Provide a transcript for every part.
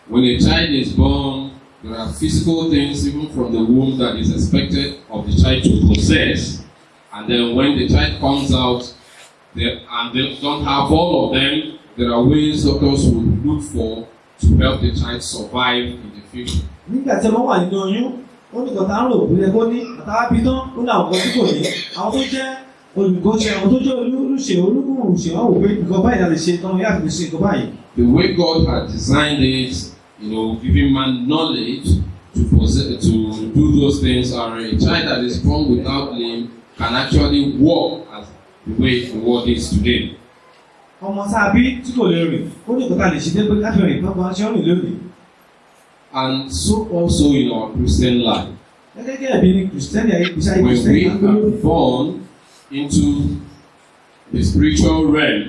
when a child is born, there are physical things even from the womb that is expected of the child to possess. And then when the child comes out, and they don't have all of them, there are ways doctors will look for to help the child survive in the future. Nígbà tí wọ́n wà nínú oyún, ó ní kọ̀tà ń rò bílẹ̀ kó ní àtàwá bí tán ó ní àwọn kan tí kò ní. Àwọn tó jẹ́ olùkọ́ṣe, àwọn tó jẹ́ olùṣe, olùkùnrùṣe, wọ́n wò pé nǹkan báyìí la lè ṣe tán yá fi ṣe nǹkan báyìí. The way God had designed it, giving man knowledge to do those things, or a child that is born without limb can actually walk as the way the world is today. Ọmọ sábí tí kò lè rìn, ó ní nǹkan lè ṣe dé pé káfí rìn gbọ́ngàn ṣé ó rìn lónìí. And so also in our Christian life. Gẹ́gẹ́ bí ní Kìrìsìtẹ́nì ayé kìí when we are born into the spiritual realm,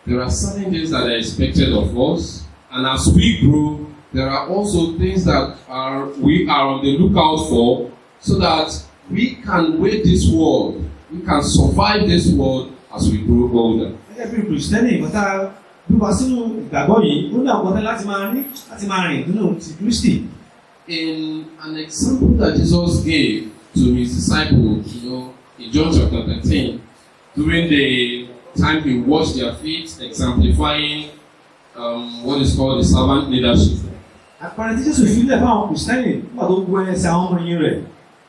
there are certain things that are expected of us, and as we grow, there are also things that we are on the lookout for, so that we can wait this world, we can survive this world as we grow older. Gẹ́gẹ́ bí Kìrìsìtẹ́nì ìgbọ́ta gbígbà sínú ìgbàgbọ́ yìí, ó ní àwọn ọ̀tẹ́ láti máa rìn nínú ti Kristi. In an example that Jesus gave to his disciples, in John chapter 13, during the time he washed their feet, exemplifying what is called the servant leadership. Àpẹẹrẹ tí Jésù fi lẹ̀ fáwọn Kìrìsìtẹ́nì nígbà tó gbọ́ ẹsẹ̀ àwọn ọmọ yín rẹ̀.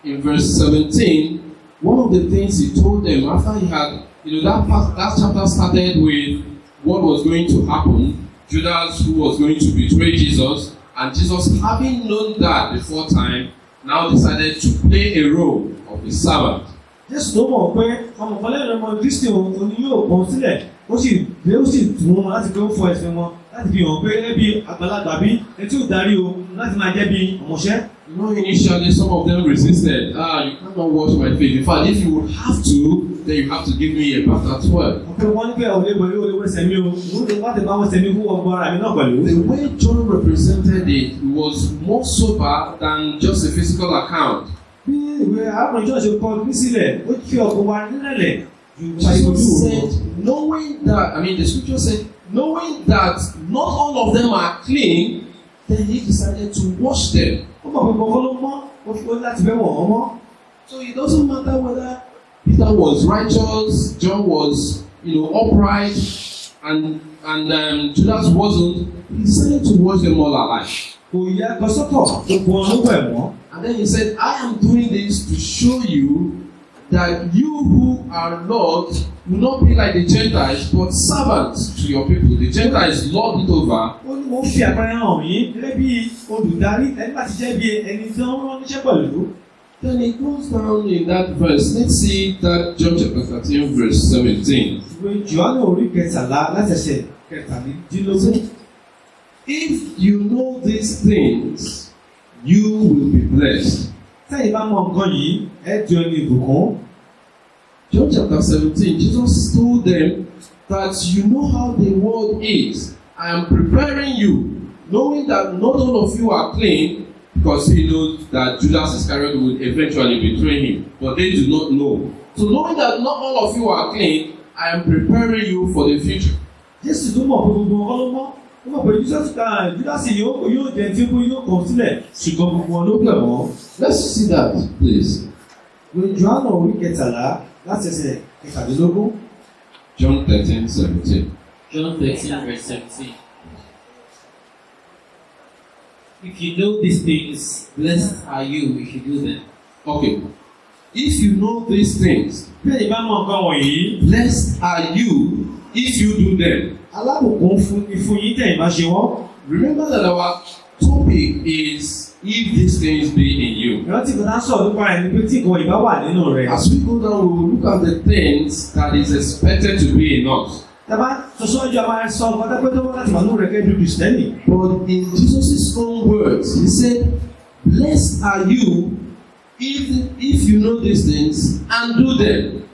In verse 17, one of the things he told them after he had, that chapter started with what was going to happen, Judas who was going to betray Jesus, and Jesus, having known that before time, now decided to play a role of the servant. Jésù tó mọ̀ pé ọmọ kan lẹ́nu ọmọ Kristi òun yóò pọ̀ sílẹ̀, ó sì tún wọn láti pé ó fọ ẹsẹ̀ wọn láti fi hàn pé ẹbí àgbàlagbà bí etí ò darí o láti máa jẹ́ bí ọmọṣẹ́. Initially some of them resisted. You cannot wash my feet. In fact, if you would have to, then you have to give me a bath as well. The way John represented it was more sober than just a physical account. Jesus said, knowing that, the scripture said, knowing that not all of them are clean, then he decided to wash them. So it doesn't matter whether Peter was righteous, John was, upright, and Judas wasn't. He decided to wash them all alike. And then he said, I am doing this to show you that you who are Lord will not be like the Gentiles, but servants to your people. The Gentiles lord it over. Then it goes down in that verse. Let's see that John chapter 13, verse 17. If you know these things, you will be blessed. John chapter 17, Jesus told them that you know how the world is. I am preparing you, knowing that not all of you are clean, because he knows that Judas Iscariot will eventually betray him, but they do not know. So knowing that not all of you are clean, I am preparing you for the future. Let's see that, please. John 13, 17. John 13, verse 17. If you know these things, blessed are you if you do them. Okay. If you know these things, blessed are you if you do them. Remember that our topic is if these things be in you. As we go down, we will look at the things that is expected to be in us. But in Jesus' own words, he said, blessed are you if you know these things and do them.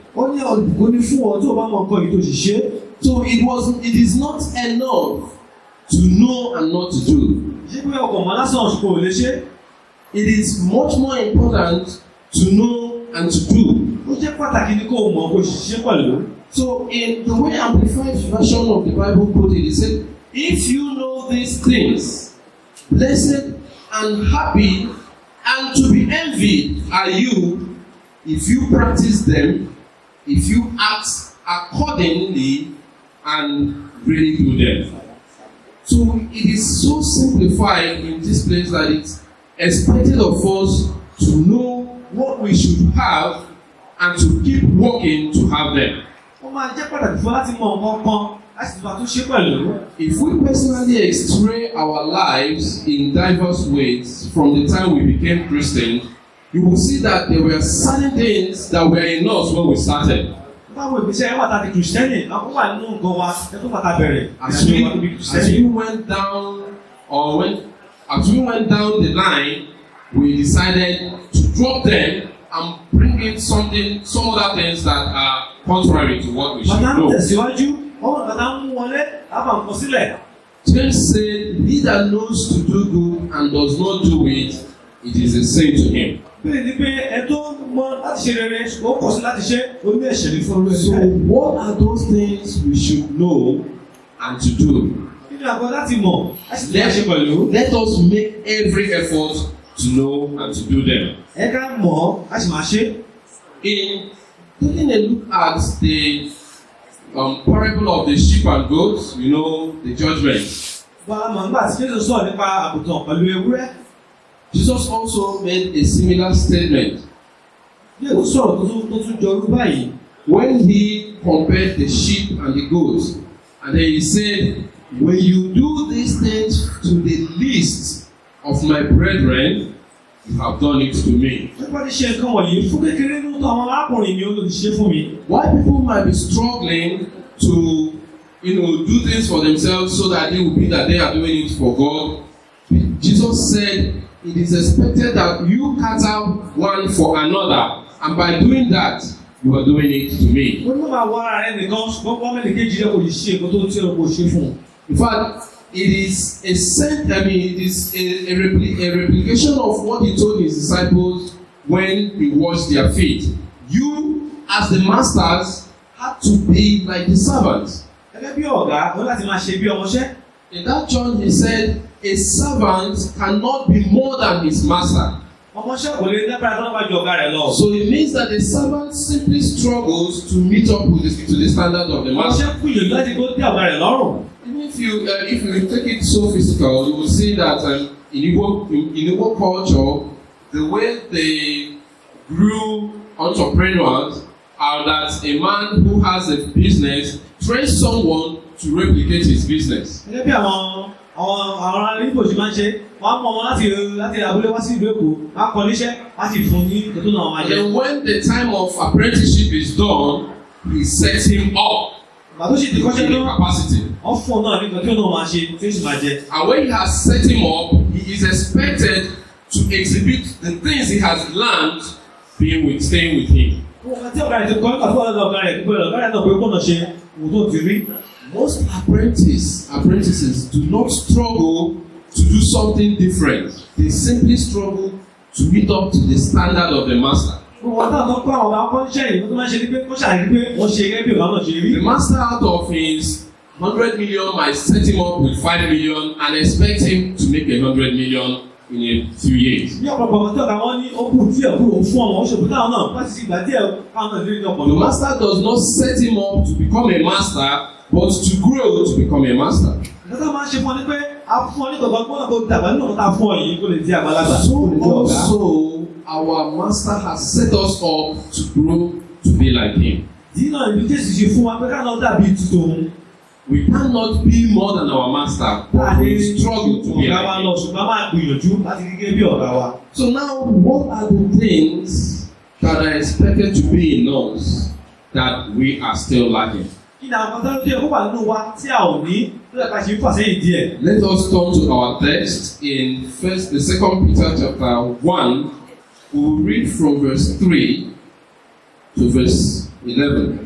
So it is not enough to know and not to do. It is much more important to know and to do. So in the way Amplified version of the Bible put it, it said, if you know these things Blessed and happy and to be envied are you if you practice them, if you act accordingly and really do them. So it is so simplified in this place that it's expected of us to know what we should have and to keep working to have them. If we personally x-ray our lives in diverse ways from the time we became Christians, you will see that there were certain things that were in us when we started. As we went down the line, we decided to drop them and bring in some other things that are contrary to what we should know. James said, "He that knows to do good and does not do it, it is a sin to him." So what are those things we should know and to do? Let us make every effort to know and to do them. In taking a look at the parable of the sheep and goats, you know, the judgment. Jesus also made a similar statement when he compared the sheep and the goats, and then he said, "When you do these things to the least of my brethren, you have done it to me." Why people might be struggling to, do things for themselves so that they will be that they are doing it for God, Jesus said it is expected that you cater one for another, and by doing that, you are doing it to me. In fact, it is a replication of what he told his disciples when he washed their feet. You, as the masters, had to be like the servants. In that John, he said, a servant cannot be more than his master. So it means that the servant simply struggles to meet up to the standard of the master. Even if you take it so physical, you will see that in Igbo culture, the way they grew entrepreneurs are that a man who has a business trains someone to replicate his business. And then when the time of apprenticeship is done, he sets him up in the capacity. And when he has set him up, he is expected to exhibit the things he has learned staying with him. Most apprentices do not struggle to do something different. They simply struggle to meet up to the standard of the master. The master out of his 100 million might set him up with 5 million and expect him to make 100 million in a few years. The master does not set him up to become a master, but to grow to become a master. So also our master has set us up to grow to be like him. We cannot be more than our master, but we struggle to be like him. So now, what are the things that are expected to be in us that we are still lacking? Let us turn to our text in the 2 Peter chapter 1. We will read from verse 3 to verse 11.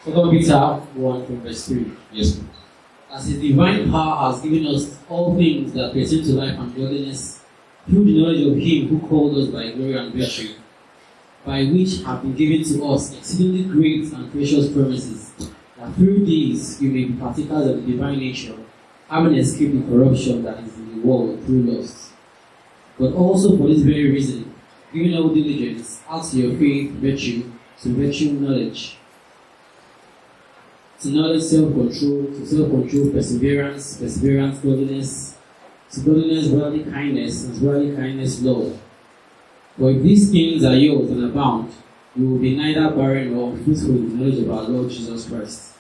2 Peter 1 from verse 3. Yes. As his divine power has given us all things that pertain to life and godliness, through the knowledge of him who called us by glory and virtue, by which have been given to us exceedingly great and precious promises, that through these you may be partakers of the divine nature, having escaped the corruption that is in the world through lust. But also for this very reason, giving all diligence, add to your faith virtue, to virtue knowledge, to knowledge self-control, to self-control perseverance, perseverance godliness, to godliness brotherly kindness, and brotherly kindness love. For if these things are yours and abound, you will be neither barren nor unfruitful in the knowledge of our Lord Jesus Christ.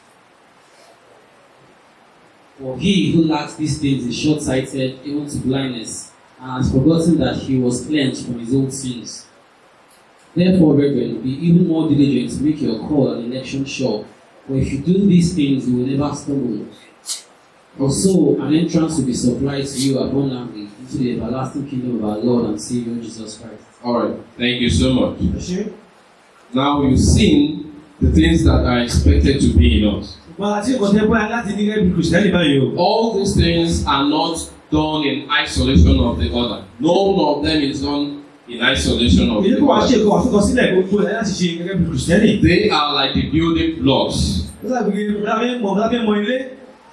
For he who lacks these things is short-sighted, even to blindness, and has forgotten that he was cleansed from his old sins. Therefore, brethren, be even more diligent to make your call and election sure. For if you do these things, you will never stumble. For so, an entrance will be supplied to you abundantly into the everlasting kingdom of our Lord and Savior Jesus Christ. Alright, thank you so much. Now you've seen the things that are expected to be in us. All these things are not done in isolation of the other. None of them is done in isolation of the other. They are like the building blocks.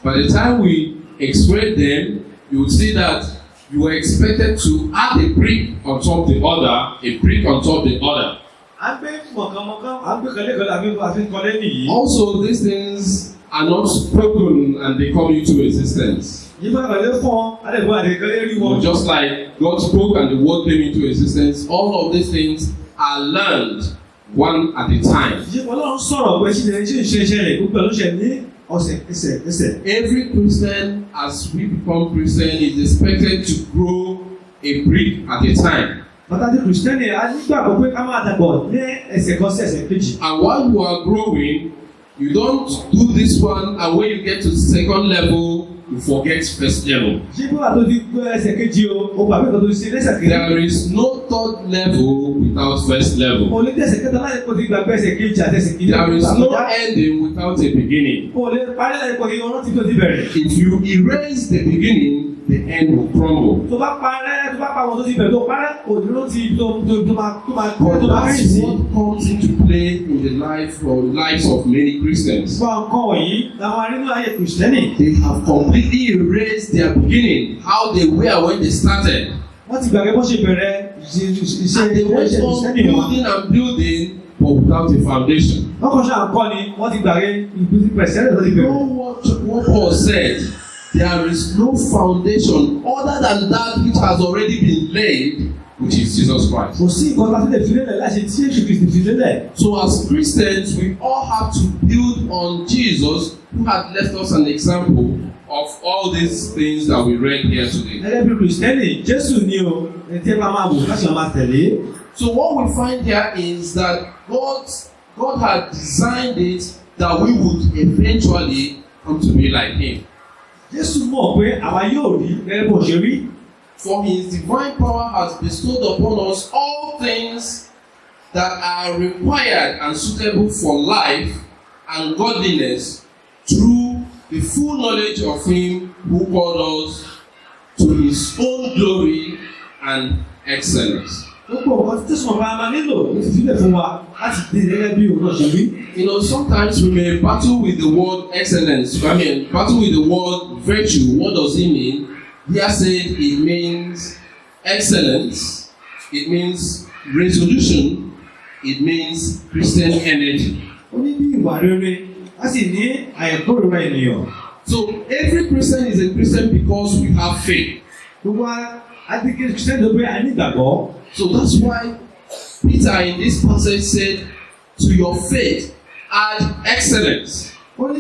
By the time we explain them, you will see that you are expected to add a brick on top of the other, a brick on top of the other. Also, these things are not spoken and they come into existence. Just like God spoke and the word came into existence, all of these things are learned one at a time. Every Christian, as we become Christian, is expected to grow a brick at a time. And while you are growing, you don't do this one, and when you get to the second level, you forget first level. There is no third level without first level. There is no ending without a beginning. If you erase the beginning, the end will crumble. But that's what comes into play in the life or lives of many Christians. They have completely erased their beginning, how they were when they started. And they went on building and building, but without a foundation. You know what Paul said? There is no foundation other than that which has already been laid, which is Jesus Christ. So as Christians, we all have to build on Jesus, who had left us an example of all these things that we read here today. So what we find here is that God had designed it that we would eventually come to be like Him. For His divine power has bestowed upon us all things that are required and suitable for life and godliness through the full knowledge of Him who called us to His own glory and excellence. You know, sometimes we may battle with the word excellence. Battle with the word virtue. What does it mean? Here said it means excellence. It means resolution. It means Christian energy. So every Christian is a Christian because we have faith. So that's why Peter in this passage said, to your faith add excellence. So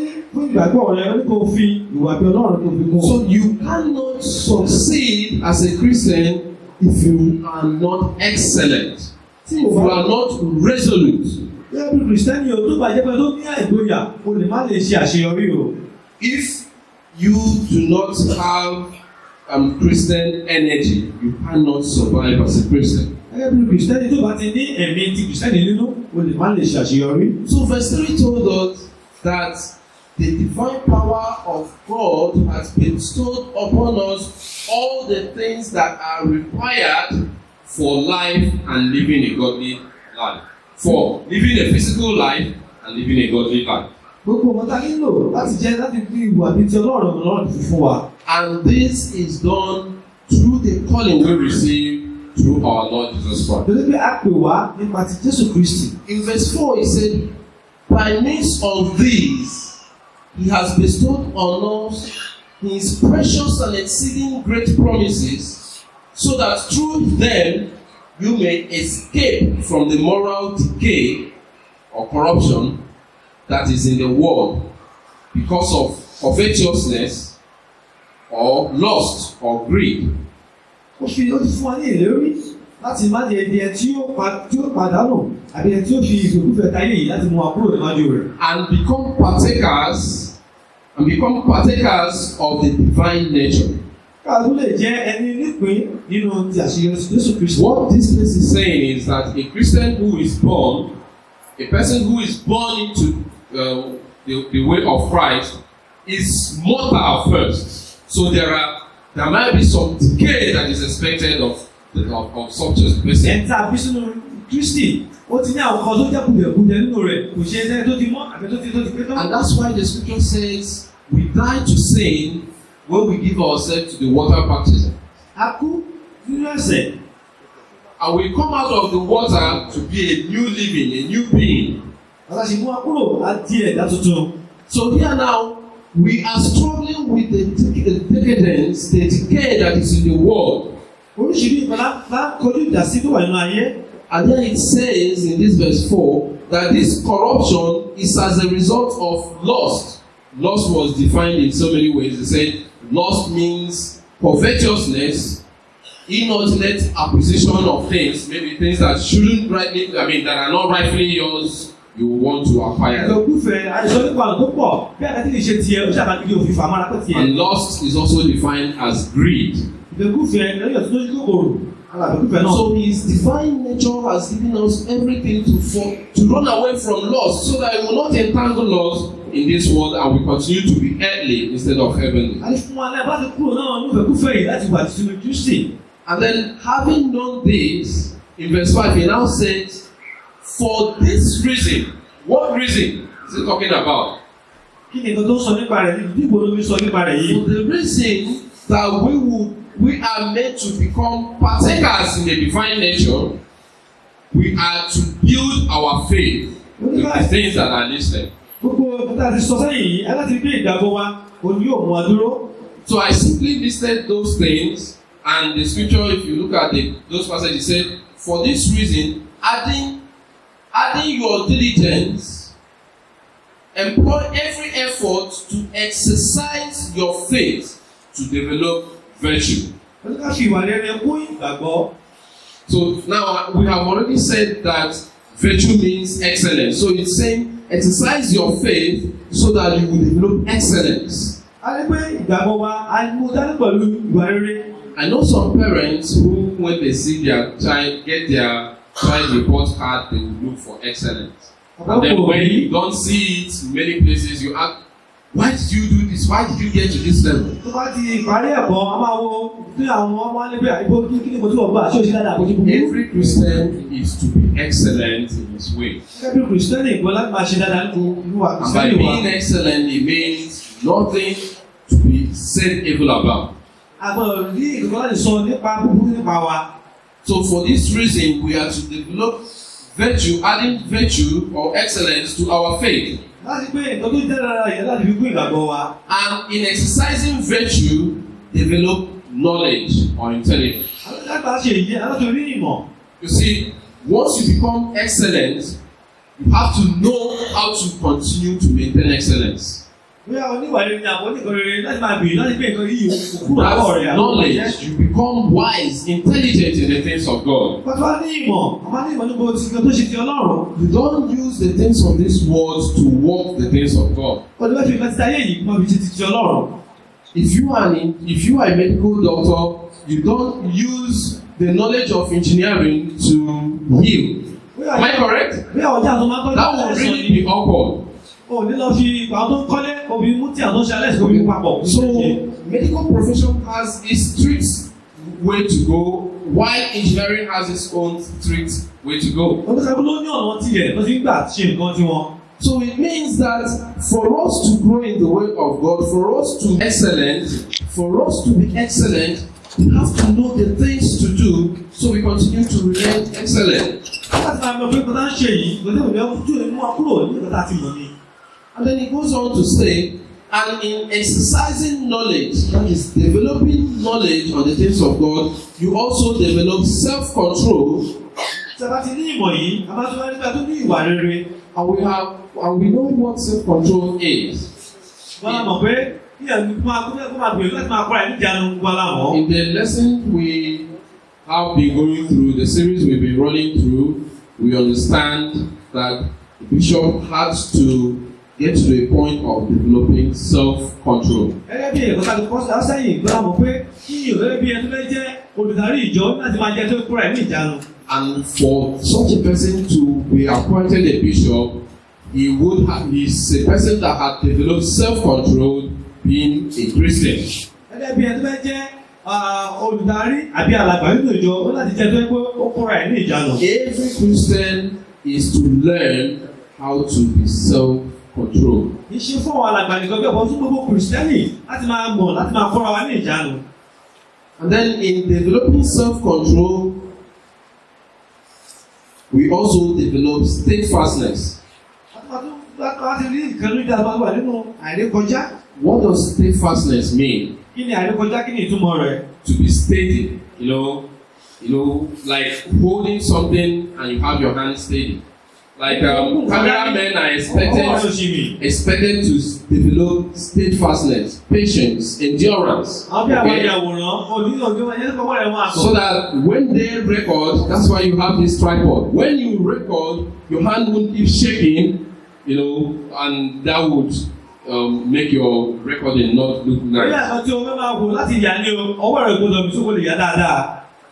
you cannot succeed as a Christian if you are not excellent, if you are not resolute. If you do not have Christian energy, you cannot survive as a Christian. So verse 3 told us that the divine power of God has bestowed upon us all the things that are required for life and living a godly life. For living a physical life and living a godly life. Gbogbo ọmọ tá a nílò láti jẹ́ láti fi ìwà bíi ti Ọlọ́run fi fún wa. And this is done through the calling we receive through our Lord Jesus Christ. Torí pé a pè wá nípa ti Jésù Kristi. In verse 4 he said, by means of these he has bestowed on us his precious and exceeding great promises, so that through them you may escape from the moral decay or corruption that is in the world because of covetousness or lust or greed. Ó ti fún wa ní ìlérí láti má di ẹni tí ó pàdánù àbí ẹni tí ó fi ìgbòkúfẹ̀ táyé yìí láti mú wa kúrò níwájú rẹ̀. And become partakers of the divine nature. Káàdùn lè jẹ́ ẹni nípìn nínú ti àṣeyọrí Jésù Kristi. What this place is saying is that a Christian who is born, a person who is born into the way of Christ, is mortal first. So there might be some decay that is expected of such a person. Ẹ̀ta bí sínú Kristi, ó ti ní àwọn kan tó jẹ́ kùdẹ̀kùdẹ̀ nínú rẹ̀, kò ṣe ẹni tó ti mọ́ àbí tó ti pé tán. And that's why the scripture says we die to sin when we give ourselves to the water baptism. A kú nínú ẹ̀ṣẹ̀. And we come out of the water to be a new living, a new being. Àtàṣe mú wa kúrò á di ẹ̀dá tuntun. So here now, we are struggling with the decadence, the decay that is in the world. Oríṣiríṣi ìpàdé kojú ìdásí tó wà nínú ayé. And then it says in this verse 4 that this corruption is as a result of lust. Lust was defined in so many ways. They said lust means covetousness, inordinate acquisition of things, maybe things that that are not rightfully yours, you want to acquire. And lust is also defined as greed. So his divine nature has given us everything to run away from lust, so that it will not entangle us in this world and we continue to be earthly instead of heavenly. And then having known this, in verse 5 he now says, for this reason. What reason is he talking about? For the reason that we are meant to become partakers in the divine nature, we are to build our faith with the things that are listed. So I simply listed those things, and the scripture, if you look at those passages, it said, for this reason, adding your diligence, employ every effort to exercise your faith to develop virtue. So now we have already said that virtue means excellence. So it's saying exercise your faith so that you will develop excellence. I know some parents who, when they see their child get their child report card, they will look for excellence. And then when you don't see it in many places, you ask, why did you do this? Why did you get to this level? Every Christian is to be excellent in his way. And by being excellent, it means nothing to be said evil about. So for this reason, we are to develop virtue, adding virtue or excellence to our faith. And in exercising virtue, develop knowledge or intelligence. You see, once you become excellent, you have to know how to continue to maintain excellence. That knowledge, you become wise, intelligent in the things of God. You don't use the things of this world to work the things of God. If you are a medical doctor, you don't use the knowledge of engineering to heal. Am I correct? That will really be awkward. So medical profession has a strict way to go, while engineering has its own strict way to go. So it means means that for us to grow in the way of God, for us to be excellent, we have to know the things to do so we continue to remain excellent. And then he goes on to say, and in exercising knowledge, that is developing knowledge on the things of God, you also develop self-control. And we know what self-control is. In the lesson we have been going through, the series we've been running through, we understand that the bishop had to get to the point of developing self-control. And for such a person to be appointed a bishop, he's a person that had developed self-control, being a Christian. Every Christian is to learn how to be self-controlled. And then in developing self-control, we also develop steadfastness. What does steadfastness mean? To be steady, like holding something and you have your hand steady. Like cameramen are expected to develop steadfastness, patience, endurance. Okay? So that when they record, that's why you have this tripod. When you record, your hand won't keep shaking, and that would make your recording not look nice.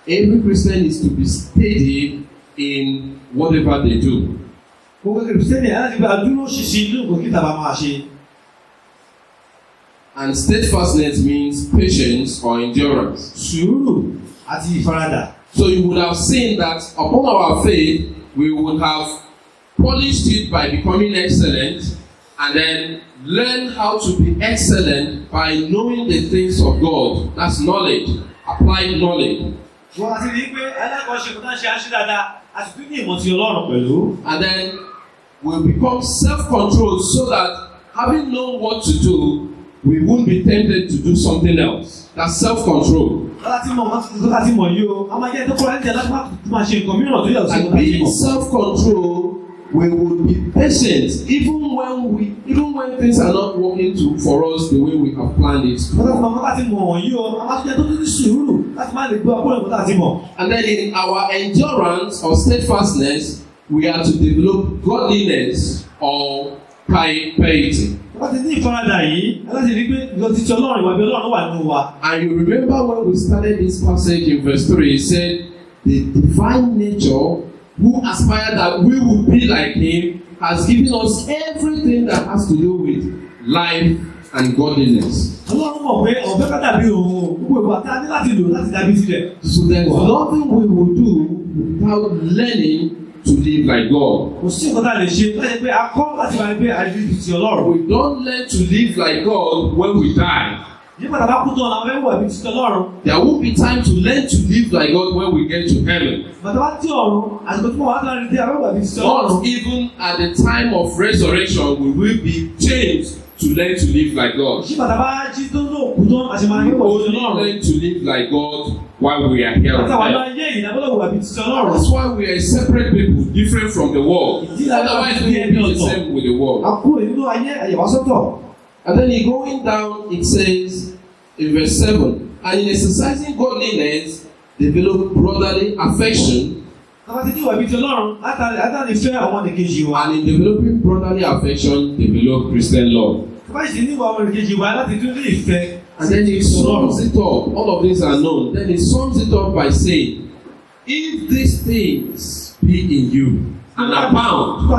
Every Christian is to be steady in whatever they do. And steadfastness means patience or endurance. So you would have seen that upon our faith, we would have polished it by becoming excellent, and then learn how to be excellent by knowing the things of God. That's knowledge, applied knowledge. And then we'll become self-controlled so that having known what to do, we won't be tempted to do something else. That's self-control. And being self-controlled, we will be patient even when things are not working for us the way we have planned it. And then in our endurance or steadfastness, we are to develop godliness or piety. And you remember when we started this passage in verse 3, it said, the divine nature who aspired that we would be like him has given us everything that has to do with life and godliness. So there's nothing we will do without learning to live like God. We don't learn to live like God when we die. There won't be time to learn to live like God when we get to heaven. Not even at the time of resurrection will we be changed to learn to live like God. We only learn to live like God while we are here on earth. That's why we are separate people, different from the world. Otherwise we will be the same with the world. And then going down, it says in verse 7, and in exercising godliness, develop brotherly affection. And in developing brotherly affection, develop Christian love. And then it sums it up. All of these are known. Then it sums it up by saying, if these things be in you and abound,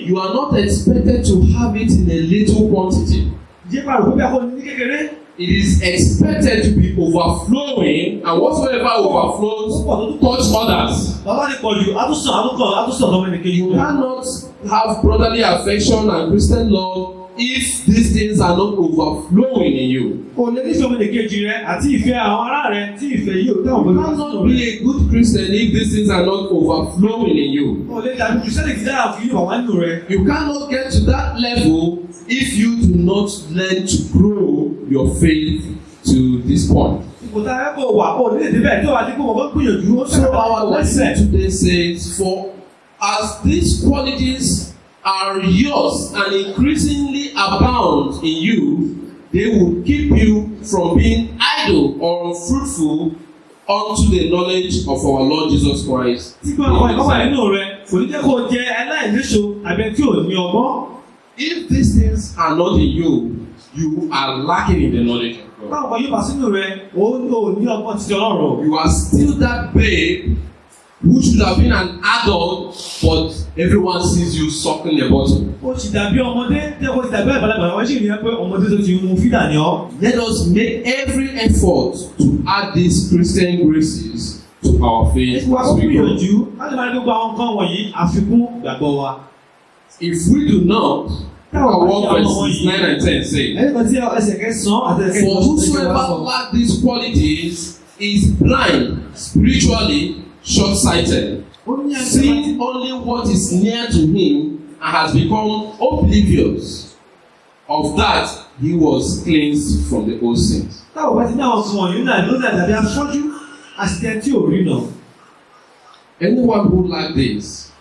you are not expected to have it in a little quantity. it is expected to be overflowing, and whatsoever overflows touch others. Bàbá ní pọ̀jù, àtúnṣe ọ̀dọ́ mi nìkejì. You cannot have brotherly affection and Christian love if these things are not overflowing in you. Kò lè nífẹ̀ẹ́ ọmọ nìkejì rẹ àti ìfẹ́ àwọn ará rẹ tí ìfẹ́ yìí ò tẹ̀wọ̀n You pẹ̀lú cannot be a good Christian if these things are not overflowing in you. Kò lè dàbí kìrìsìtẹ́nì kìí dára fún yìí wà wá nínú rẹ. You cannot get to that level if you do not learn to grow your faith to this point. Ipò tá a fẹ́ kó wà kó lè débẹ̀ tí ó wà ní kó wọ́n bá gbìyànjú ó So our lesson today says, for as these qualities are yours and increasingly abound in you, they will keep you from being idle or unfruitful unto the knowledge of our Lord Jesus Christ. Tí kò àwọn ìkọ́wà nínú rẹ kò ní jẹ́ kó jẹ aláìníṣo àbẹ tí ò ní ọgbọ́n. If these things are not in you, you are lacking in the knowledge of God. Báwo kan yóò bá sínú rẹ, ó ní ọgbọ́n títí Ọlọ́run. You are still that babe who should have been an adult, but everyone sees you sucking the bottle. Ó ti dàbí ọmọdé, tẹ́ kó ti dàbí àgbàlagbà, wọ́n sì rí ẹ pé ọmọdé tó ti mú fídà ní ọ. Let us make every effort to add these Christian graces to our faith Wà á as we grow. gbìyànjú láti máa ní gbogbo àwọn nǹkan wọ̀nyí àfikún ìgbàgbọ́ wa. If we do not, what verses 9 and 10 say, Ẹni kan tí ẹsẹ̀ kẹsàn-án àti ẹsẹ̀ for whosoever lack these qualities is blind, spiritually short-sighted, seeing only what is near to him, and has become oblivious of that he was cleansed from the old sins. Táwọn bá ti ní àwọn kan wọ̀nyí náà ló dà tàbí afọ́jú àṣìṣe tí ò rí náà. Anyone who lacked this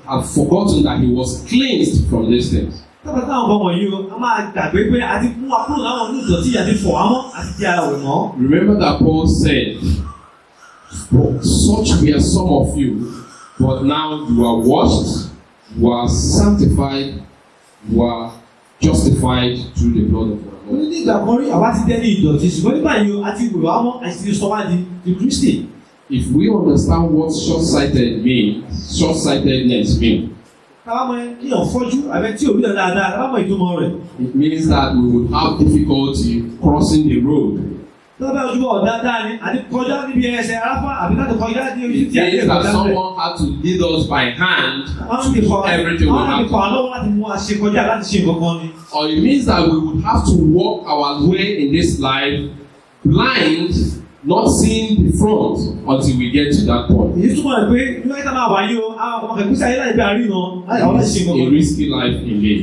have forgotten that he was cleansed from these things. Táwọn táwọn kan wọ̀nyí o, a máa gbàgbé pé a ti mú wa kúrò láwọn ní ìdọ̀tí àti fọ̀ wá mọ́ àti di ara rẹ̀ mọ́. Remember that Paul said, such were some of you, but now you are washed, you are sanctified, you are justified through the blood of our Ó ní Lord. ní ìgbà kan rí àwa ti dẹ́ ní ìdọ̀tí ṣùgbọ́n nígbà yìí o, a ti wẹ̀ wá mọ́ àti ti sọ wá di Kristi. If we understand what short-sightedness means, Táwa mọ kí ọ̀ fọ́jú àbẹ tí ò rí ọ̀ dáadáa, táwa mọ ìtumọ̀ rẹ̀. it means that we would have difficulty crossing the road. Tọ́lá ojú bọ̀ dáadáa ni, àti kọjá níbi ẹsẹ̀ aráfà àbí láti kọjá ní ojú It tí a lè means that kọjá bẹ̀. someone had to lead us by hand Àwọn ti kọ̀ everything we have to. lọ́wọ́ láti mú wa ṣe kọjá láti ṣe nǹkan kan ni. Or it means that we would have to walk our way in this life blind, not seeing the front until we get to that point. Èyí túmọ̀ rẹ̀ pé ní wáyé tá máa wà yìí o, àwọn ọmọ kẹ̀kúsí ayé láì pé àárín náà, àwọn láti ṣe nǹkan A kan. risky life indeed.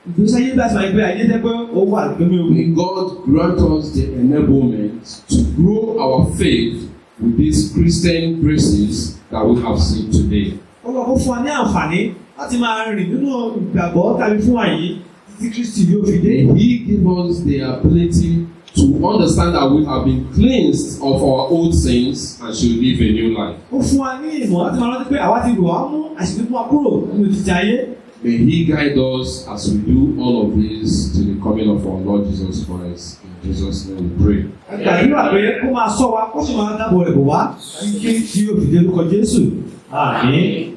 Ìgbésí ayé bí a ti máa gbé ayé jẹ́ pé ó wà lómi omi. May God grant us the enablement to grow our faith with these Christian graces that we have seen today. Ọlọ́run kó fún wa ní àǹfààní láti máa rìn nínú ìgbàgbọ́ tàbí fún wa yìí títí Kristi yóò fi dé. May He give us the ability to understand that we have been cleansed of our old sins and should live a new life. Ó fún wa ní ìmọ̀ láti máa rántí pé àwa ti rò wá mú àṣìbí fún wa kúrò nínú títí ayé. May He guide us as we do all of this to the coming of our Lord Jesus Christ. In Jesus' name we pray. Àgbàdúrà pé kó máa ṣọ́ wa, kó sì máa dábò rẹ̀ bò wá kí yóò fi dé lórúkọ Jésù. Àmín.